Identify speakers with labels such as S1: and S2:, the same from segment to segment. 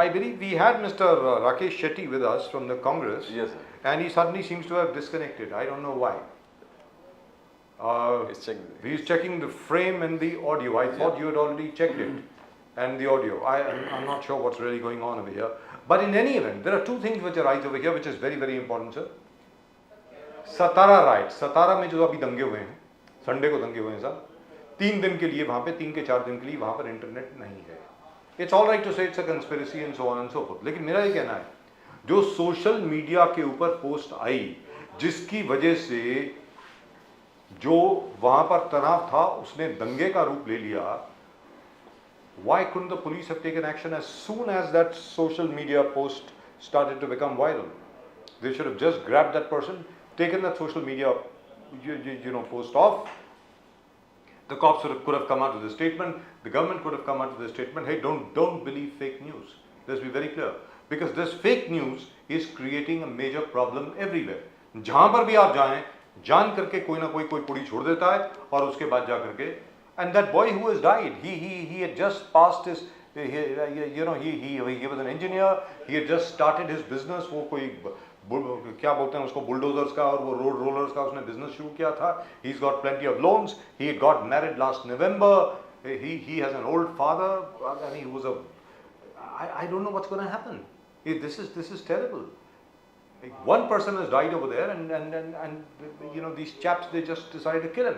S1: I believe we had Mr. Rakesh Shetty with us from the Congress.
S2: Yes, sir.
S1: And he suddenly seems to have disconnected. I don't know why. He's checking the frame and the audio. I thought you had already checked it and the audio. I'm not sure what's really going on over here. But in any event, there are two things which arise over here which is very, very important, sir. Satara riots. Satara में जो अभी दंगे हुए हैं, Sunday को दंगे हुए हैं साहब, 3 दिन के लिए वहाँ पे, 3 के 4 दिन के लिए वहाँ पर इंटरनेट नहीं है. It's all right to say it's a conspiracy and so on and so forth. लेकिन मेरा ये कहना है, जो सोशल मीडिया के ऊपर पोस्ट आई, जिसकी वजह से जो वहाँ पर तनाव था उसने दंगे का रूप ले लिया. Why couldn't the police have taken action as soon as that social media post started to become viral? They should have just grabbed that person, taken that social media, post off. The cops could have come out with a statement. The government could have come out with a statement. Hey, don't believe fake news. Let's be very clear, because this fake news is creating a major problem everywhere. जहाँ पर भी आप जाएं, जान करके कोई ना कोई पुड़ी छोड़ देता है और उसके बाद जा करके. And that boy who has died, he had just passed his, he was an engineer. He had just started his business. वो कोई क्या बोलते हैं उसको, बुलडोजर्स का और वो रोड रोलर्स का उसने बिजनेस शुरू किया था. He's got plenty of loans. He had got married last November. He has an old father. I mean, he was I don't know what's going to happen. This is terrible. One person has died over there, and these chaps, they just decided to kill him,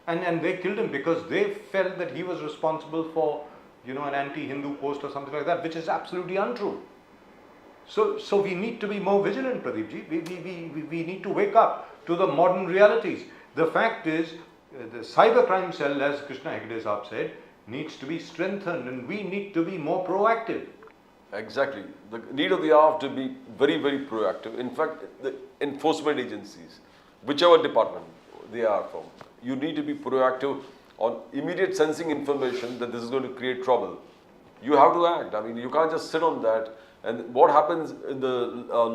S1: and they killed him because they felt that he was responsible for an anti-Hindu post or something like that, which is absolutely untrue. So we need to be more vigilant, Pradeep ji. We need to wake up to the modern realities. The fact is, the cybercrime cell, as Krishna Hegde Saab said, needs to be strengthened, and we need to be more proactive.
S2: Exactly. The need of the hour to be very, very proactive. In fact, the enforcement agencies, whichever department they are from, you need to be proactive on immediate sensing information that this is going to create trouble. You have to act. I mean, you can't just sit on that. And what happens in the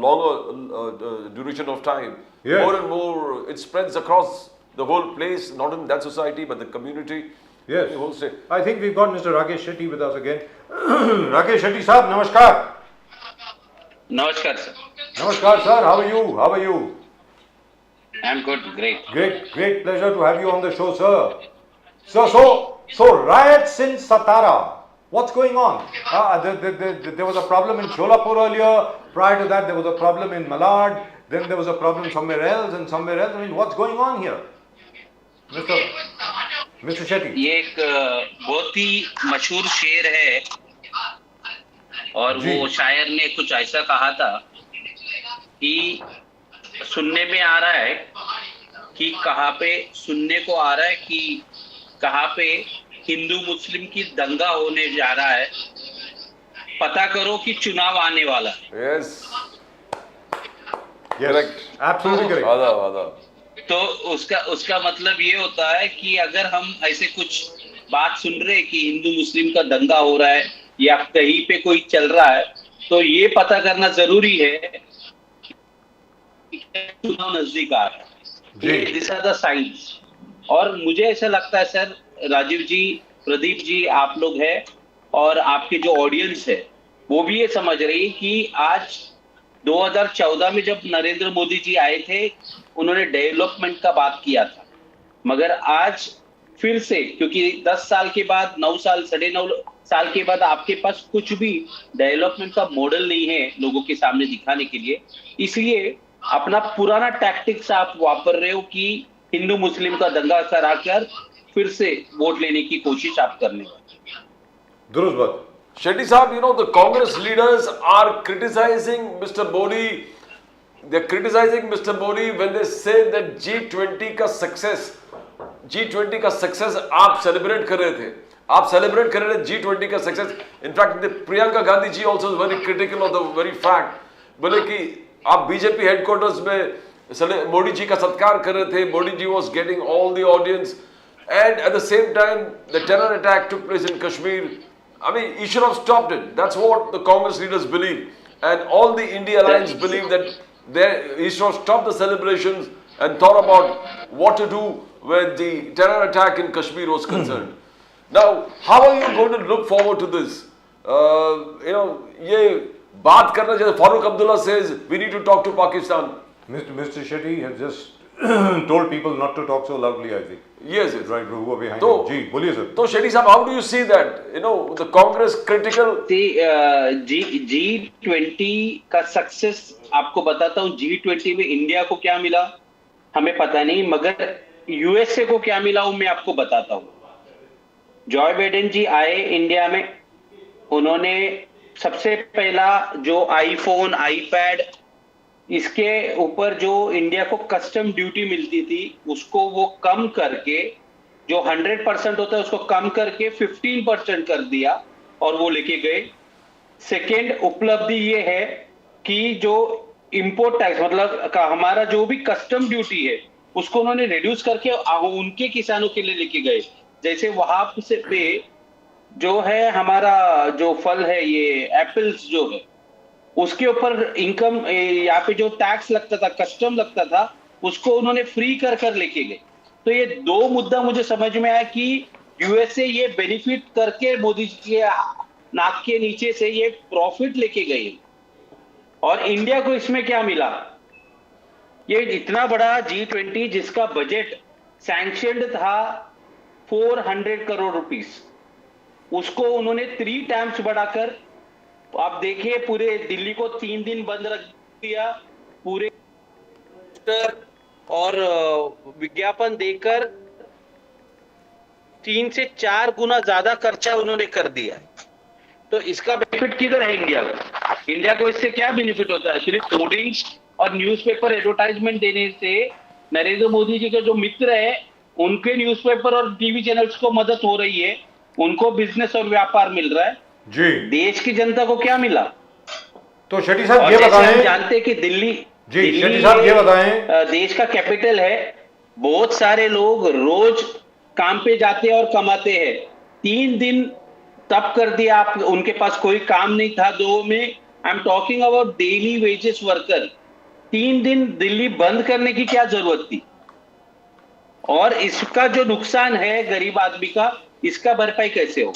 S2: longer duration of time,
S1: yes,
S2: more and more, it spreads across the whole place, not in that society, but the community.
S1: Yes.
S2: The whole state.
S1: I think we've got Mr. Rakesh Shetty with us again. Rakesh Shetty Saab, namaskar.
S3: Namaskar, sir.
S1: Namaskar, sir. How are you?
S3: I'm good, great.
S1: Great pleasure to have you on the show, sir. So riots in Satara. What's going on? There was a problem in Sholapur earlier. Prior to that, there was a problem in Malad. Then there was a problem somewhere else and somewhere else. I mean, what's going on here? Mr. Shetty.
S3: ये एक बहुत ही मशहूर शेर है और वो शायर ने कुछ ऐसा कहा था कि सुनने में आ रहा है कि कहाँ पे सुनने को आ रहा है कि कहाँ पे हिंदू मुस्लिम की दंगा होने जा रहा है, पता करो कि चुनाव आने वाला है.
S2: Yes. Correct.
S1: Absolutely correct.
S2: वादा.
S3: तो उसका मतलब ये होता है कि अगर हम ऐसे कुछ बात सुन रहे कि हिंदू मुस्लिम का दंगा हो रहा है या कहीं पे कोई चल रहा है, तो ये पता करना जरूरी है कि चुनाव नजदीक आ रहा है. This are the science. और मुझे ऐसा लगता है सर, राजीव जी, प्रदीप जी, आप लोग हैं और आपके जो ऑडियंस है वो भी ये समझ रही है कि आज 2014 में जब नरेंद्र मोदी जी आए थे, उन्होंने डेवलपमेंट का बात किया था, मगर आज फिर से, क्योंकि 10 साल के बाद, 9 साल, 9.5 साल के बाद आपके पास कुछ भी डेवलपमेंट का मॉडल नहीं है लोगों के सामने दिखाने के लिए, इसलिए अपना पुराना टैक्टिक्स आप वापर रहे हो कि हिंदू मुस्लिम का दंगा कराकर फिर से वोट लेने की कोशिश आप कर रहे हो.
S1: दुरुस्त बात.
S2: Shetty Saab, the Congress leaders are criticizing Mr. Modi. They're criticizing Mr. Modi when they say that G20 का success आप celebrate कर रहे थे. आप celebrate कर रहे थे G20 का success. In fact, Priyanka Gandhi ji also is very critical of the very fact. बोले कि आप BJP headquarters में मोदी जी का सत्कार कर रहे थे. Modi ji was getting all the audience. And at the same time, the terror attack took place in Kashmir. I mean, he should have stopped it. That's what the Congress leaders believe. And all the India Alliance believe that he should have stopped the celebrations and thought about what to do when the terror attack in Kashmir was concerned. Now, how are you going to look forward to this? ये बात करना चाहिए. Farooq Abdullah says we need to talk to Pakistan.
S1: Mr. Shetty has just told people not to talk so loudly, I think.
S2: Yes, yes.
S1: Right, who are behind
S2: तो
S1: it. जी, बोलिए sir.
S2: तो शेट्टी साहब, how do you see that? The Congress critical.
S3: G20 का success आपको बताता हूँ. G20 में India को क्या मिला हमें पता नहीं, मगर यूएसए को क्या मिला वो मैं आपको बताता हूँ. जॉय बाइडेन जी आए इंडिया में, उन्होंने सबसे पहला जो आईफोन, आईपैड, इसके ऊपर जो इंडिया को कस्टम ड्यूटी मिलती थी उसको वो कम करके, जो 100% होता है उसको कम करके 15% कर दिया और वो लेके गए. सेकेंड उपलब्धि ये है कि जो इंपोर्ट टैक्स मतलब हमारा जो भी कस्टम ड्यूटी है उसको उन्होंने रिड्यूस करके उनके किसानों के लिए लेके गए. जैसे वहां से पे जो है हमारा जो फल है ये एप्पल्स जो है उसके ऊपर इनकम यहाँ पे जो टैक्स लगता था, कस्टम लगता था, उसको उन्होंने फ्री कर लेके गए. तो ये दो मुद्दा मुझे समझ में आया कि यूएसए ये बेनिफिट करके मोदी जी के नाक के नीचे से ये प्रॉफिट लेके गए. और इंडिया को इसमें क्या मिला? ये इतना बड़ा G20 जिसका बजट सैंक्शनड था 400 करोड़ रुपीस, उसको उन्होंने 3 टाइम्स बढ़ाकर, आप देखिए पूरे दिल्ली को 3 दिन बंद रख दिया, पूरे और विज्ञापन देकर 3 से 4 गुना ज्यादा खर्चा उन्होंने कर दिया. तो इसका बेनिफिट किधर है इंडिया को? इंडिया को इससे क्या बेनिफिट होता है? सिर्फ होर्डिंग्स और न्यूज़पेपर एडवर्टाइजमेंट देने से नरेंद्र मोदी जी के जो मित्र है उनके न्यूज़पेपर और टीवी चैनल्स को मदद हो रही है, उनको बिजनेस और व्यापार मिल रहा है
S1: जी.
S3: देश की जनता को क्या मिला?
S1: तो शेट्टी साहब ये
S3: हम
S1: बताएं.
S3: जानते हैं कि दिल्ली
S1: शेट्टी साहब ये बताएं.
S3: देश का कैपिटल है. बहुत सारे लोग रोज काम पे जाते हैं और कमाते हैं. 3 दिन तब कर दिया आप, उनके पास कोई काम नहीं था 2 में. I am talking about daily wages worker. 3 दिन दिल्ली बंद करने की क्या जरूरत थी? और इसका जो नुकसान है गरीब आदमी का, इसका भरपाई कैसे हो?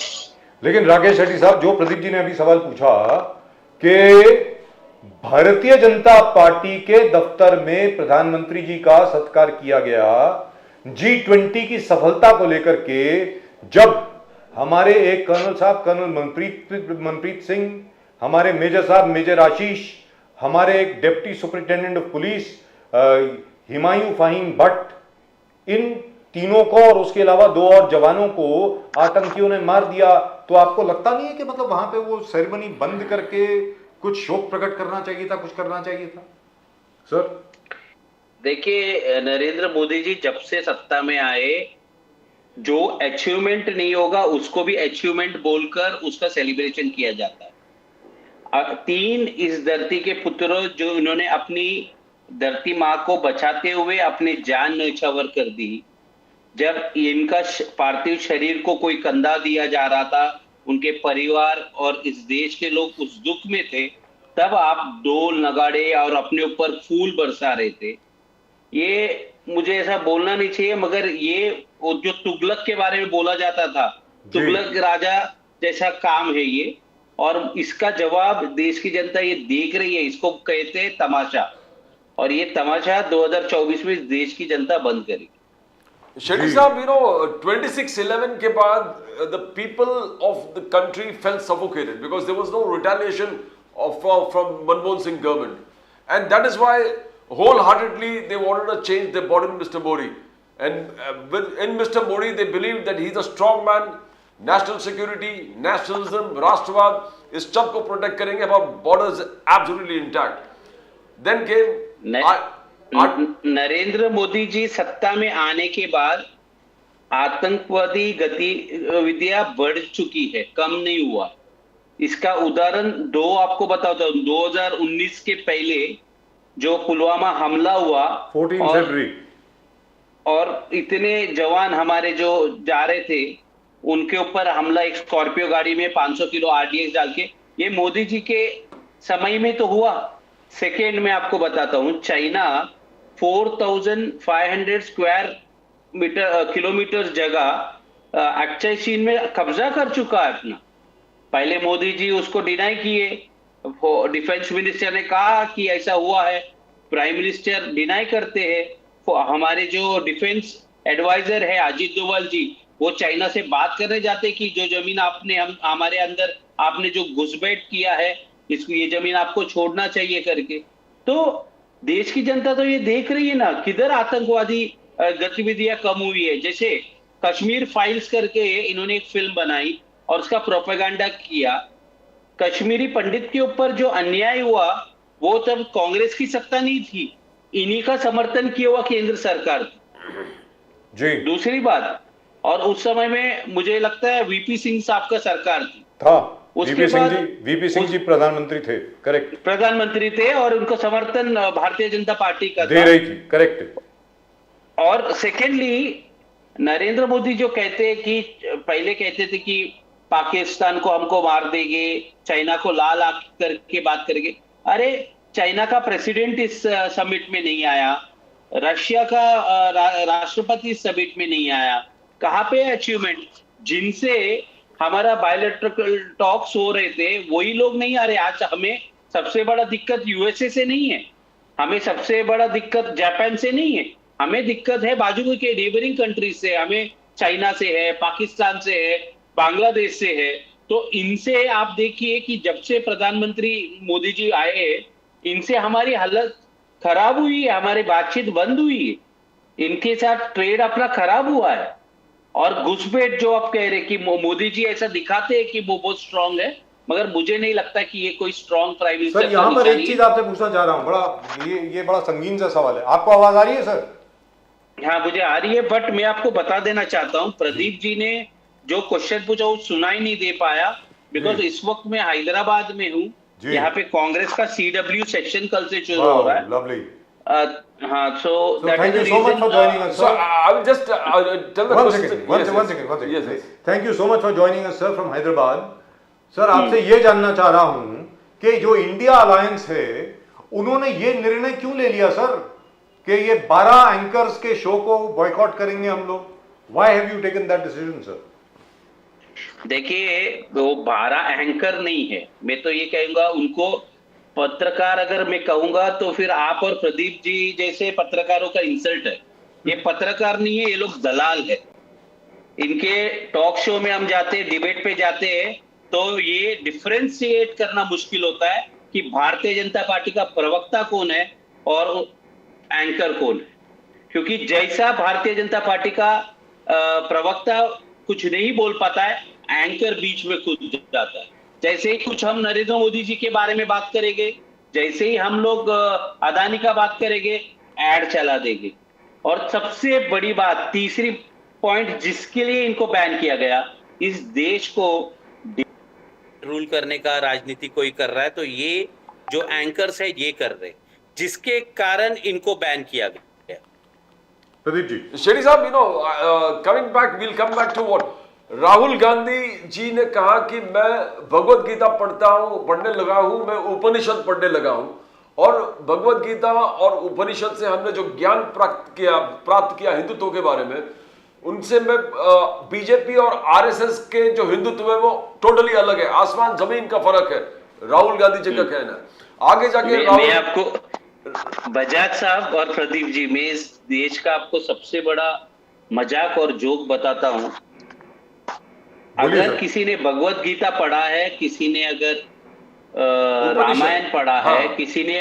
S1: लेकिन राकेश शेट्टी साहब, जो प्रदीप जी ने अभी सवाल पूछा कि भारतीय जनता पार्टी के दफ्तर में प्रधानमंत्री जी का सत्कार किया गया G20 की सफलता को लेकर के, जब हमारे एक कर्नल साहब, कर्नल मनप्रीत सिंह, हमारे मेजर साहब मेजर आशीष, हमारे एक deputy superintendent of police Himayu Faheem Bhatt, इन तीनों को और उसके अलावा 2 और जवानों को आतंकियों ने मार दिया, तो आपको लगता नहीं है कि मतलब वहां पे वो सेरेमनी बंद करके कुछ शोक प्रकट करना चाहिए था, कुछ करना चाहिए था? सर
S3: देखिए, नरेंद्र मोदी जी जब से सत्ता में आए, जो अचीवमेंट नहीं होगा उसको भी अचीवमेंट बोलकर उसका सेलिब्रेशन किया जाता है. 3 इस धरती के पुत्र जो इन्होंने अपनी धरती माँ को बचाते हुए अपनी जान न्यौछावर कर दी. जब इनका पार्थिव शरीर को कोई कंधा दिया जा रहा था, उनके परिवार और इस देश के लोग उस दुख में थे, तब आप ढोल नगाड़े और अपने ऊपर फूल बरसा रहे थे. ये मुझे ऐसा बोलना नहीं चाहिए, मगर ये जो तुगलक के बारे में बोला जाता था, तुगलक राजा जैसा काम है ये. और इसका जवाब देश की जनता ये देख रही है. इसको कहते हैं तमाशा, और ये तमाशा 2024 में इस देश की जनता बंद करेगी.
S2: शेट्टी साहब, 26/11 के बाद the people of the country felt suffocated because there was no retaliation from Manmohan Singh government, and that is why wholeheartedly they wanted to change. They brought in Mr. Modi, and in Mr. Modi they believed that he's a strong man. National security, nationalism, राष्ट्रवाद, इस सब को protect करेंगे, हमारा borders absolutely intact. Then came
S3: Narendra Modi ji सत्ता में आने के बाद आतंकवादी गतिविधियां बढ़ चुकी है, कम नहीं हुआ. इसका उदाहरण 2 आपको बताता हूं. 2019 के पहले जो पुलवामा हमला हुआ
S1: 14 फरवरी,
S3: और इतने जवान हमारे जो जा रहे थे उनके ऊपर हमला, एक स्कॉर्पियो गाड़ी में 500 किलो RDX डाल के, ये मोदी जी के समय में तो हुआ. सेकेंड में आपको बताता हूं, चाइना 4500 स्क्वायर किलोमीटर जगह अक्साई चीन में कब्जा कर चुका है अपना. पहले मोदी जी उसको डिनाई किए, डिफेंस मिनिस्टर ने कहा कि ऐसा हुआ है, प्राइम मिनिस्टर डिनाई करते हैं। हमारे जो डिफेंस एडवाइजर है अजीत डोभाल जी, वो चाइना से बात करने जाते कि जो जमीन आपने हमारे अंदर आपने जो घुसपैठ किया है, इसको ये जमीन आपको छोड़ना चाहिए करके। तो देश की जनता तो ये देख रही है ना किधर आतंकवादी गतिविधियां कम हुई है। जैसे कश्मीर फाइल्स करके इन्होंने एक फिल्म बनाई और उसका प्रोपेगेंडा किया। कश्मीरी पंडित के ऊपर जो अन्याय हुआ वो तब कांग्रेस की सत्ता नहीं थी, इन्हीं का समर्थन किया हुआ केंद्र सरकार थी।
S1: जी
S3: दूसरी बात, और उस समय में मुझे लगता है वीपी सिंह साहब का सरकार थी,
S1: था।
S3: उसके बाद
S1: वीपी सिंह जी प्रधानमंत्री थे, करेक्ट,
S3: प्रधानमंत्री थे और उनका समर्थन भारतीय जनता पार्टी का
S1: दे
S3: था।
S1: रही थी, करेक्ट।
S3: और सेकेंडली नरेंद्र मोदी जो कहते हैं कि पहले कहते थे कि पाकिस्तान को हमको मार देंगे, चाइना को लाल आंख करके बात करेंगे। अरे चाइना का प्रेसिडेंट इस समिट में नहीं आया, रशिया का राष्ट्रपति इस समिट में नहीं आया। कहाँ पे है अचीवमेंट? जिनसे हमारा बायलैटरल टॉक्स हो रहे थे वही लोग नहीं आ रहे। आज हमें सबसे बड़ा दिक्कत यूएसए से नहीं है, हमें सबसे बड़ा दिक्कत जापान से नहीं है, हमें दिक्कत है बाजू के नेबरिंग कंट्रीज से, हमें चाइना से है, पाकिस्तान से है, बांग्लादेश से है। तो इनसे आप देखिए कि जब से प्रधानमंत्री मोदी जी आए इनसे हमारी हालत खराब हुई है, हमारी बातचीत बंद हुई है, इनके साथ ट्रेड अपना खराब हुआ है। और घुसपैठ जो आप कह रहे कि मोदी जी ऐसा दिखाते हैं कि वो बहुत स्ट्रांग है, मगर मुझे नहीं लगता कि ये कोई स्ट्रांग प्राइम मिनिस्टर।
S1: सर यहाँ पर एक चीज आपसे पूछना चाह रहा हूँ, बड़ा ये बड़ा संगीन सा सवाल है। आपको आवाज आ रही है सर?
S3: हाँ मुझे आ रही है, बट मैं आपको बता देना चाहता हूँ प्रदीप जी ने जो क्वेश्चन पूछा वो सुनाई नहीं दे पाया, बिकॉज इस वक्त मैं हैदराबाद में हूँ। यहाँ पे कांग्रेस का CW सेक्शन कल से शुरू हो रहा है।
S1: लवली।
S3: हाँ, so that
S1: thank
S3: is
S1: you
S3: the
S1: so much
S3: reason,
S1: for joining us,
S2: So
S1: sir.
S2: I will just tell the
S1: One
S2: question.
S1: second, one second.
S2: Yes, yes.
S1: Thank you so much for joining us, sir, from Hyderabad. Sir आपसे ये जानना चाह रहा हूँ कि जो India alliance है उन्होंने ये निर्णय क्यों ले लिया सर कि ये 12 एंकर्स के शो को बॉयकॉट करेंगे हम लोग? Why have you taken that decision, sir?
S3: देखिए वो 12 एंकर नहीं है, मैं तो ये कहूंगा उनको पत्रकार अगर मैं कहूंगा तो फिर आप और प्रदीप जी जैसे पत्रकारों का इंसल्ट है। ये पत्रकार नहीं है, ये लोग दलाल है। इनके टॉक शो में हम जाते हैं, डिबेट पे जाते हैं, तो ये डिफरेंशिएट करना मुश्किल होता है कि भारतीय जनता पार्टी का प्रवक्ता कौन है और एंकर कौन है। क्योंकि जैसा भारतीय जनता पार्टी का प्रवक्ता कुछ नहीं बोल पाता है, एंकर बीच में कूद जाता है। जैसे ही कुछ हम नरेंद्र मोदी जी के बारे में बात करेंगे, जैसे ही हम लोग अदानी का बात करेंगे, एड चला देंगे। और सबसे बड़ी बात, तीसरी पॉइंट जिसके लिए इनको बैन किया गया, इस देश को रूल करने का राजनीति कोई कर रहा है, तो ये जो एंकर्स है ये कर रहे, जिसके कारण इनको बैन किया गया।
S1: प्रदीप जी,
S2: Shady साहब, coming back, we'll come back to what? Rahul Gandhi ji ने कहा कि मैं भगवत गीता पढ़ने लगा हूं, मैं उपनिषद पढ़ने लगा हूं, और भगवत गीता और उपनिषद से हमने जो ज्ञान प्राप्त किया हिंदुत्व के बारे में, उनसे मैं बीजेपी और आरएसएस के जो हिंदुत्व है वो टोटली अलग है, आसमान जमीन का फर्क है, राहुल गांधी जी का कहना है। आगे जाके
S3: मैं आपको बजाज साहब और प्रदीप जी, मैं इस देश का आपको सबसे बड़ा मजाक और जोक बताता हूं। अगर किसी ने भगवत गीता पढ़ा है, किसी ने अगर रामायण पढ़ा है, किसी ने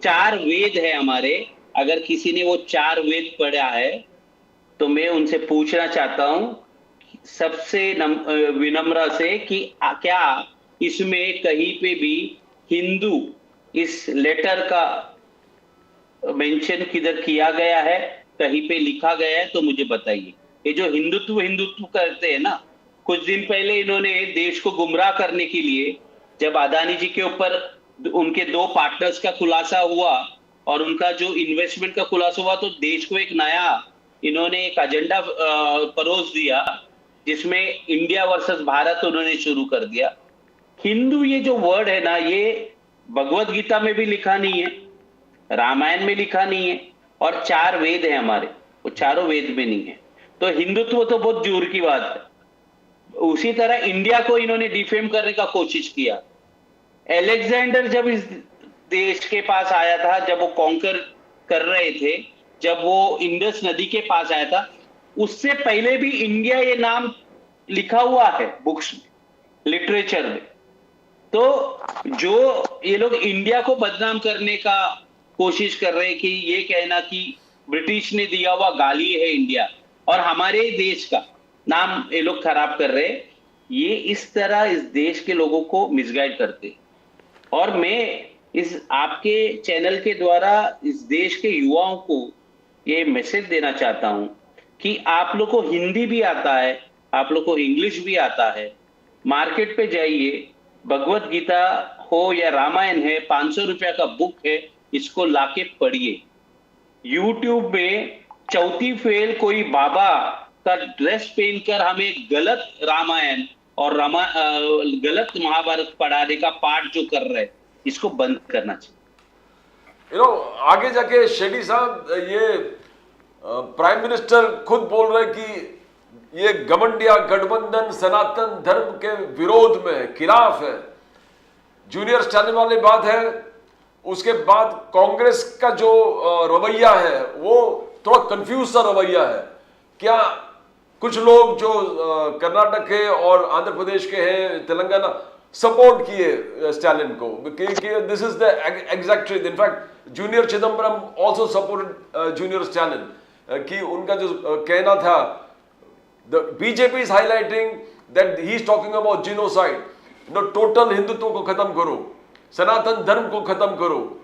S3: 4 वेद है हमारे, अगर किसी ने वो 4 वेद पढ़ा है, तो मैं उनसे पूछना चाहता हूं सबसे विनम्र से कि क्या इसमें कहीं पे भी हिंदू इस लेटर का मेंशन किधर किया गया है, कहीं पे लिखा गया है? तो मुझे बताइए। ये जो हिंदुत्व करते हैं ना, कुछ दिन पहले इन्होंने देश को गुमराह करने के लिए, जब अदानी जी के ऊपर उनके 2 पार्टनर्स का खुलासा हुआ और उनका जो इन्वेस्टमेंट का खुलासा हुआ, तो देश को एक नया इन्होंने एक एजेंडा परोस दिया, जिसमें इंडिया वर्सेस भारत उन्होंने शुरू कर दिया। हिंदू ये जो वर्ड है ना, ये भगवत गीता में भी लिखा नहीं है, रामायण में लिखा नहीं है, और 4 वेद है हमारे, वो चारों वेद में नहीं है। तो हिंदुत्व तो बहुत दूर की बात है। उसी तरह इंडिया को इन्होंने डिफेम करने का कोशिश किया। अलेक्जेंडर जब इस देश के पास आया था, जब वो कॉन्कर कर रहे थे, जब वो इंडस नदी के पास आया था, उससे पहले भी इंडिया ये नाम लिखा हुआ है बुक्स में, लिटरेचर में। तो जो ये लोग इंडिया को बदनाम करने का कोशिश कर रहे हैं कि ये कहना कि ब्रिटिश ने दिया हुआ गाली है इंडिया, और हमारे देश का नाम ये लोग खराब कर रहे हैं, ये इस तरह इस देश के लोगों को मिसगाइड करते हैं। और मैं इस आपके चैनल के द्वारा इस देश के युवाओं को ये मैसेज देना चाहता हूं कि आप लोग को हिंदी भी आता है, आप लोग को इंग्लिश भी आता है, मार्केट पे जाइए, भगवत गीता हो या रामायण है, 500 रुपया का बुक है, इसको लाके पढ़िए। यूट्यूब में चौथी फेल कोई बाबा का ड्रेस पहनकर हमें गलत रामायण और गलत महाभारत पढ़ाने का पाठ जो कर रहे हैं, इसको बंद करना चाहिए।
S2: आगे जाके शेट्टी साहब, ये प्राइम मिनिस्टर खुद बोल रहे कि ये घमंडिया गठबंधन सनातन धर्म के विरोध में, खिलाफ है। जूनियर स्टालिन वाली बात है। उसके बाद कांग्रेस का जो रवैया है वो थोड़ा कंफ्यूज सा रवैया है। क्या कुछ लोग जो कर्नाटक के और आंध्र प्रदेश के हैं, तेलंगाना, सपोर्ट किए स्टालिन को कि this is the exact truth. In fact junior Chidambaram also supported junior Stalin, कि उनका जो कहना था, the BJP is highlighting that he is talking about genocide, total Hindutva को खत्म करो, सनातन धर्म को खत्म करो।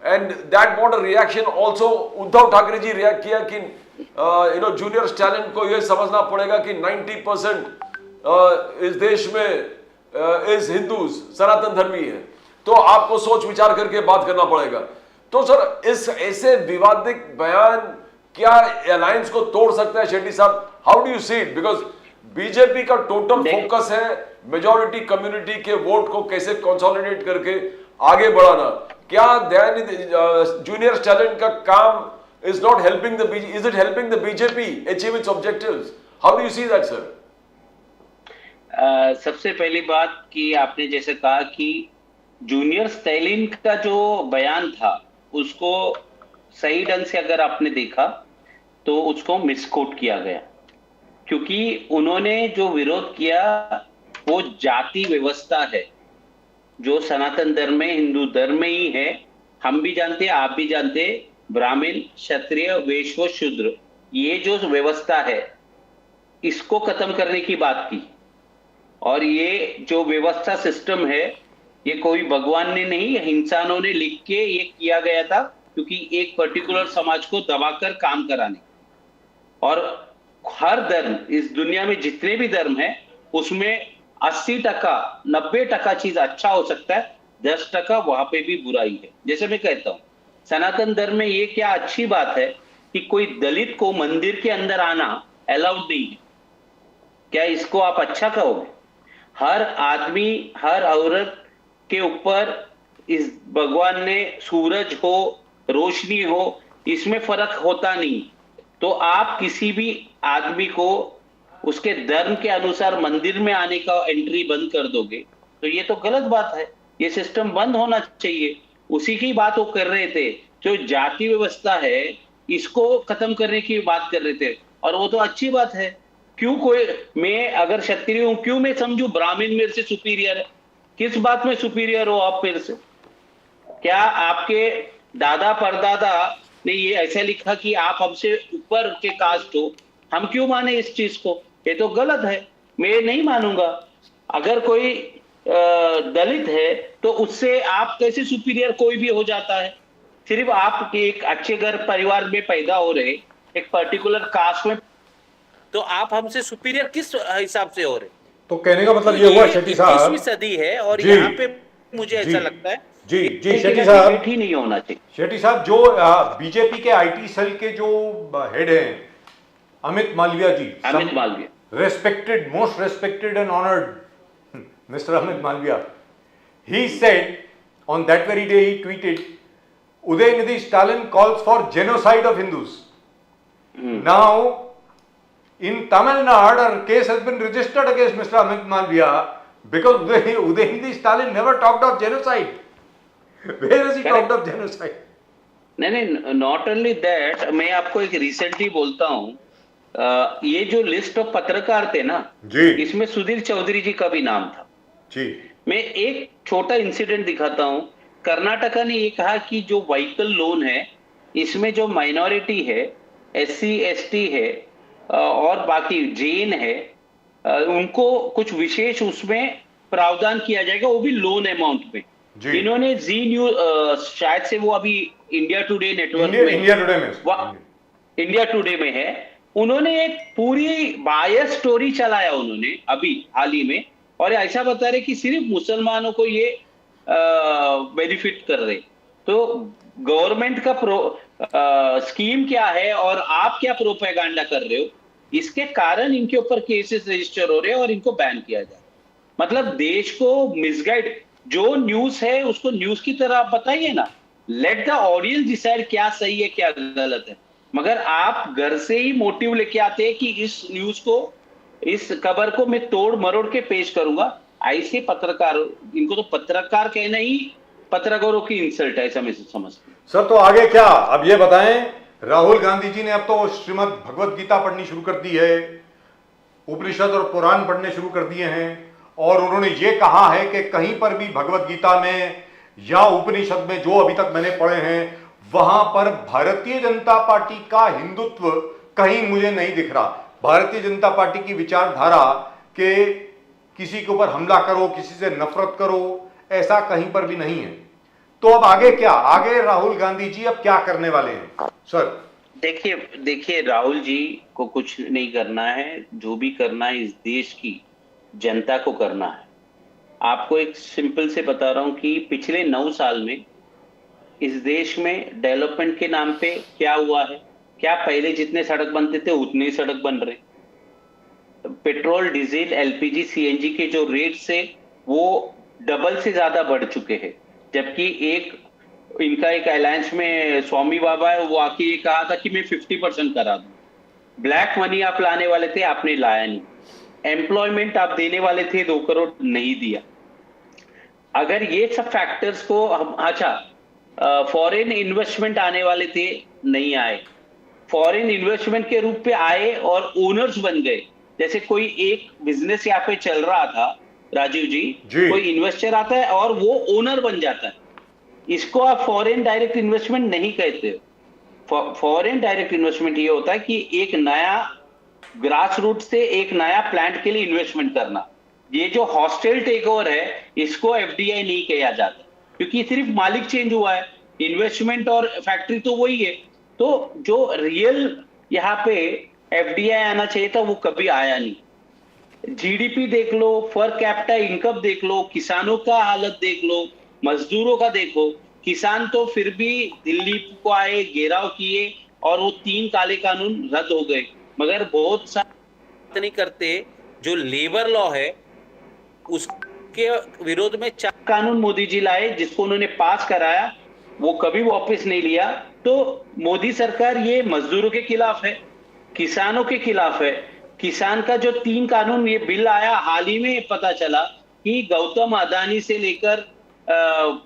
S2: And that what a reaction also. Uddhav Thackeray ji react किया कि जूनियर स्टालिन को यह समझना पड़ेगा कि 90% इस देश में इस हिंदूज, सनातन धर्मी है, तो आपको सोच विचार करके बात करना पड़ेगा। तो सर, इस ऐसे विवादित बयान क्या अलायंस को तोड़ सकता है शेट्टी साहब? How do you see it? Because BJP का टोटल फोकस है मेजॉरिटी कम्युनिटी के वोट को कैसे कंसोलिडेट करके आगे बढ़ाना। क्या दयानिधि जूनियर स्टालिन का काम is not helping the BJP? Is it helping the BJP achieve its objectives? How do you see that, sir?
S3: सबसे पहली बात कि आपने जैसे कहा कि जूनियर स्टालिन का जो बयान था उसको सही ढंग से अगर आपने देखा तो उसको मिसकोट किया गया, क्योंकि उन्होंने जो विरोध किया वो जाति व्यवस्था है जो सनातन धर्म में, हिंदू धर्म में ही है। हम भी जानते हैं, आप भी जानते हैं, ब्राह्मण, क्षत्रिय, वैश्य, शूद्र, ये जो व्यवस्था है इसको खत्म करने की बात की। और ये जो व्यवस्था सिस्टम है ये कोई भगवान ने नहीं, इंसानों ने लिख के ये किया गया था, क्योंकि एक पर्टिकुलर समाज को दबाकर काम कराने। और हर धर्म, इस दुनिया में जितने भी धर्म है उसमें 80% 90% चीज अच्छा हो सकता है, 10% वहां पे भी बुराई है। जैसे मैं कहता हूं, सनातन धर्म में ये क्या अच्छी बात है कि कोई दलित को मंदिर के अंदर आना अलाउड नहीं है। क्या इसको आप अच्छा कहोगे? हर आदमी, हर औरत के ऊपर इस भगवान ने सूरज हो, रोशनी हो, इसमें फर्क होता नहीं। तो आप किसी भी आदमी को उसके धर्म के अनुसार मंदिर में आने का एंट्री बंद कर दोगे तो ये तो गलत बात है। ये सिस्टम बंद होना चाहिए। उसी की बात वो कर रहे थे, जो जाति व्यवस्था है इसको खत्म करने की बात कर रहे थे, और वो तो अच्छी बात है। क्यों कोई, मैं अगर क्षत्रिय हूं, क्यों मैं समझू ब्राह्मण मेरे से सुपीरियर है? किस बात में सुपीरियर हो आप मेरे से? क्या आपके दादा परदादा ने ये ऐसा लिखा कि आप हमसे ऊपर के कास्ट हो? हम क्यों माने इस चीज को? ये तो गलत है, मैं नहीं मानूंगा। अगर कोई दलित है तो उससे आप कैसे सुपीरियर कोई भी हो जाता है? सिर्फ आप एक अच्छे घर परिवार में पैदा हो रहे, एक पर्टिकुलर कास्ट में, तो आप हमसे सुपीरियर किस हिसाब से हो रहे?
S1: तो कहने का मतलब ये हुआ शेट्टी साहब,
S3: 21वीं सदी है और यहाँ पे मुझे ऐसा लगता है
S1: जी शेट्टी साहब,
S3: ही नहीं होना चाहिए।
S1: शेट्टी साहब, जो बीजेपी के आईटी सेल के जो हेड हैं Amit Malviya ji,
S3: Amit Malviya,
S1: respected, most respected and honored Mr. Amit Malviya, he said on that very day he tweeted, Udayanidhi Stalin calls for genocide of Hindus. Now In Tamil Nadu, a case has been registered against Mr. Amit Malviya because Udayamati Stalin never talked of genocide. Where has he talked of genocide?
S3: नहीं, not only that, मैं आपको एक recently बोलता हूँ, ये जो list of पत्रकार थे ना
S1: जी,
S3: इसमें सुधीर चौधरी जी का भी नाम था
S1: जी।
S3: मैं एक छोटा इंसिडेंट दिखाता हूँ। कर्नाटका ने ये कहा कि जो व्हीकल लोन है इसमें जो माइनॉरिटी है, SC ST है और बाकी जैन है, उनको कुछ विशेष उसमें प्रावधान किया जाएगा, वो भी लोन अमाउंट में। इन्होंने जी न्यूज, शायद से वो अभी इंडिया टुडे नेटवर्क में, इंडिया टुडे में है, उन्होंने एक पूरी बायस स्टोरी चलाया उन्होंने अभी हाल ही में, और ऐसा बता रहे कि सिर्फ मुसलमानों को ये बेनिफिट कर रहे। तो गवर्नमेंट का स्कीम क्या है और आप क्या प्रोपेगेंडा कर रहे हो, इसके कारण इनके ऊपर केसेस रजिस्टर हो रहे हैं और इनको बैन किया जाए। मतलब देश को मिसगाइड, जो न्यूज है उसको न्यूज की तरह आप बताइए ना, लेट द ऑडियंस डिसाइड क्या सही है क्या गलत है। मगर आप घर से ही मोटिव लेके आते हैं कि इस न्यूज को, इस खबर को मैं तोड़ मरोड़ के पेश करूंगा। ऐसे पत्रकार, इनको तो पत्रकार कहना ही पत्रकारों की इंसल्ट है, ऐसा मैं समझता हूं।
S1: सर तो आगे क्या, अब ये बताएं, राहुल गांधी जी ने अब तो श्रीमद् भगवत गीता पढ़नी शुरू कर दी है, उपनिषद और पुराण पढ़ने शुरू कर दिए हैं, और उन्होंने ये कहा है कि कहीं पर भी भगवत गीता में या उपनिषद में जो अभी तक मैंने पढ़े हैं वहां पर भारतीय जनता पार्टी का हिंदुत्व कहीं मुझे नहीं दिख रहा। भारतीय जनता पार्टी की विचारधारा के किसी के ऊपर हमला करो, किसी से नफरत करो, ऐसा कहीं पर भी नहीं है। तो अब आगे क्या, आगे राहुल गांधी जी अब क्या करने वाले हैं सर?
S3: देखिए राहुल जी को कुछ नहीं करना है, जो भी करना है इस देश की जनता को करना है। आपको एक सिंपल से बता रहा हूं कि पिछले 9 साल में इस देश में डेवलपमेंट के नाम पे क्या हुआ है? क्या पहले जितने सड़क बनते थे उतने ही सड़क बन रहे? पेट्रोल, डीजल, LPG, CNG के जो रेट्स है वो डबल से ज्यादा बढ़ चुके हैं, जबकि इनका एक अलायंस में स्वामी बाबा है, वो आके ये कहा था कि मैं 50% करा दूं। ब्लैक मनी आप लाने वाले थे, आपने लाया नहीं। एम्प्लॉयमेंट आप देने वाले थे, 2 करोड़ नहीं दिया। अगर ये सब फैक्टर्स को हम, अच्छा फॉरेन इन्वेस्टमेंट आने वाले थे, नहीं आए। फॉरेन इन्वेस्टमेंट के रूप पे आए और ओनर्स बन गए। जैसे कोई एक बिजनेस यहाँ पे चल रहा था राजीव जी, कोई इन्वेस्टर आता है और वो ओनर बन जाता है। इसको आप फॉरेन डायरेक्ट इन्वेस्टमेंट नहीं कहते हो। फॉरेन डायरेक्ट इन्वेस्टमेंट ये होता है कि एक नया ग्रास रूट से एक नया प्लांट के लिए इन्वेस्टमेंट करना। ये जो हॉस्टाइल टेकओवर है इसको FDI नहीं कहा जाता, क्योंकि सिर्फ मालिक चेंज हुआ है, इन्वेस्टमेंट और फैक्ट्री तो वही है। तो जो रियल यहाँ पे FDI आना चाहिए था वो कभी आया नहीं। GDP देख लो, पर कैपिटा इनकम देख लो, किसानों का हालत देख लो, मजदूरों का देखो। किसान तो फिर भी दिल्ली को आए, घेराव किए और वो 3 काले कानून रद्द हो गए, मगर बहुत सारे नहीं करते। जो लेबर लॉ है उसके विरोध में 4 कानून मोदी जी लाए, जिसको उन्होंने पास कराया, वो कभी वापस नहीं लिया। तो मोदी सरकार ये मजदूरों के खिलाफ है, किसानों के खिलाफ है। किसान का जो 3 कानून, ये बिल आया हाल ही में, पता चला कि गौतम अदानी से लेकर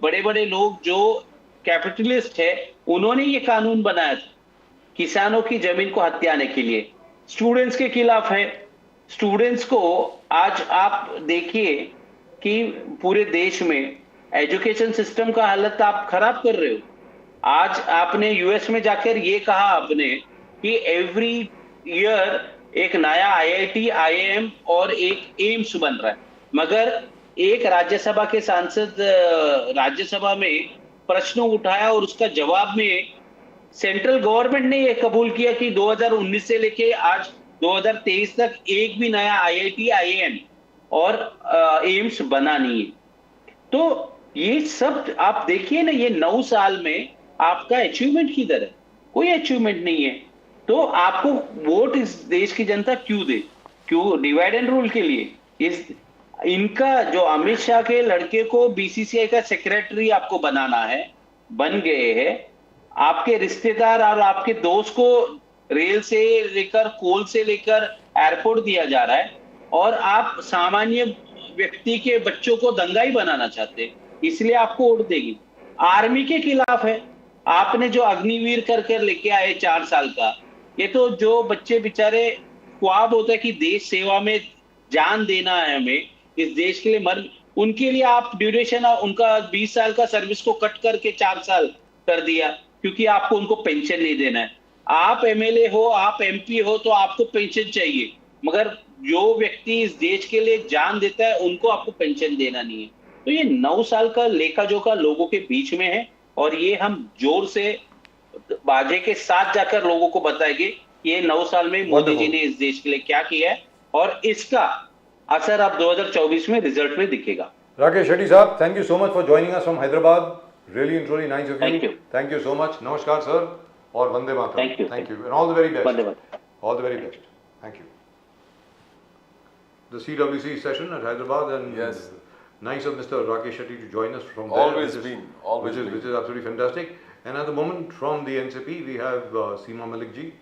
S3: बड़े बड़े लोग जो कैपिटलिस्ट है, उन्होंने ये कानून बनाया था किसानों की जमीन को हथियाने के लिए। स्टूडेंट्स के खिलाफ है। स्टूडेंट्स को आज आप देखिए कि पूरे देश में एजुकेशन सिस्टम का हालत आप खराब कर रहे हो। आज आपने US में जाकर ये कहा आपने कि एवरी ईयर एक नया IIT, IIM और एक एम्स बन रहा है, मगर एक राज्यसभा के सांसद राज्यसभा में प्रश्न उठाया और उसका जवाब में सेंट्रल गवर्नमेंट ने यह कबूल किया कि 2019 से लेके आज 2023 तक एक भी नया IIT, IIM और एम्स बना नहीं है। तो ये सब आप देखिए ना, ये 9 साल में आपका अचीवमेंट किधर है? कोई अचीवमेंट नहीं है। तो आपको वोट इस देश की जनता क्यों दे? क्यों? डिवाइड एंड रूल के लिए। इनका जो अमित शाह के लड़के को BCCI का सेक्रेटरी आपको बनाना है, बन गए हैं। आपके रिश्तेदार और आपके दोस्त को रेल से लेकर, कोल से लेकर एयरपोर्ट दिया जा रहा है और आप सामान्य व्यक्ति के बच्चों को दंगाई बनाना चाहते हैं, इसलिए आपको वोट देगी। आर्मी के खिलाफ है। आपने जो अग्निवीर कर लेके आए 4 साल का, ये तो जो बच्चे बेचारे ख्वाब होता है कि देश सेवा में जान देना है हमें, इस देश के लिए मर, उनके लिए आप ड्यूरेशन उनका 20 साल का सर्विस को कट करके 4 साल कर दिया, क्योंकि आपको उनको पेंशन नहीं देना है। आप एमएलए हो, आप एमपी हो, तो आपको पेंशन चाहिए, मगर जो व्यक्ति इस देश के लिए जान देता है उनको आपको पेंशन देना नहीं है। तो ये 9 साल का लेखा जोखा लोगों के बीच में है, और ये हम जोर से बाजे के साथ जाकर लोगों को बताएंगे कि ये 9 साल में मोदी जी ने इस देश के लिए क्या किया है, और इसका असर अब 2024 में रिजल्ट में दिखेगा।
S1: Rakesh Shetty साहब, thank you so much for joining us from Hyderabad. Really and truly nice of you.
S3: Thank you.
S1: Thank you so much. Namaskar sir. और Vande Mataram.
S3: Thank you.
S1: Thank you. And all the very best.
S3: Vande Mataram.
S1: All the very best. Thank you. The CWC session at Hyderabad, and
S2: Yes.
S1: nice of Mr. Rakesh Shetty to join us from there.
S2: Always
S1: which is-
S2: been, always
S1: which is
S2: been.
S1: which is absolutely fantastic. And at the moment from the NCP we have Seema Malik ji.